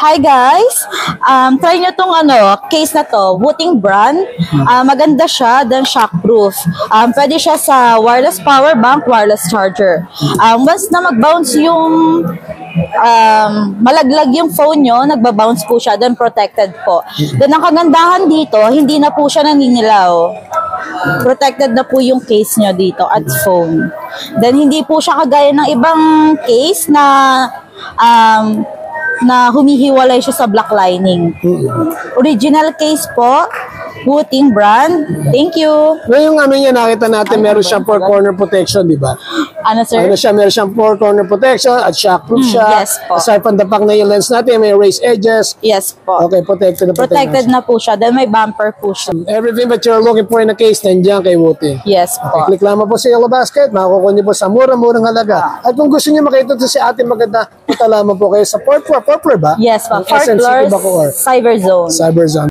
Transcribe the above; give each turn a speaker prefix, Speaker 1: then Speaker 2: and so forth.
Speaker 1: Hi guys! Try nyo tong case na to, Wooting brand. Maganda siya, then shockproof. Pwede siya sa wireless power bank, wireless charger. Once na mag-bounce yung malaglag yung phone nyo, nagbabounce po siya, then protected po. Then ang kagandahan dito, hindi na po siya naninilaw. Protected na po yung case nyo dito at phone. Then hindi po siya kagaya ng ibang case na humihiwalay siya sa black lining. Original case po, Wooting brand. Thank you.
Speaker 2: Yung niya nakita natin, meron siyang 4-corner protection, di ba?
Speaker 1: Ano sir?
Speaker 2: Meron siyang 4-corner protection at shockproof siya.
Speaker 1: Yes po.
Speaker 2: Aside from the fact na yung lens natin, may raised edges.
Speaker 1: Yes po.
Speaker 2: Okay, protected
Speaker 1: Na po siya. Then may bumper po siya.
Speaker 2: Everything that you're looking for in a case, nandiyan kay Wooting.
Speaker 1: Yes po.
Speaker 2: Okay, click lamang po sa Yellow Basket, makukuha niyo po sa murang-murang halaga. At kung gusto niyo makita ito si Ate Maganda, punta lamang po kayo sa 4th floor ba?
Speaker 1: Yes po.
Speaker 2: Ng
Speaker 1: 4th
Speaker 2: SM
Speaker 1: floor,
Speaker 2: City Bacoor.
Speaker 1: Cyber Zone.
Speaker 2: Cyber Zone.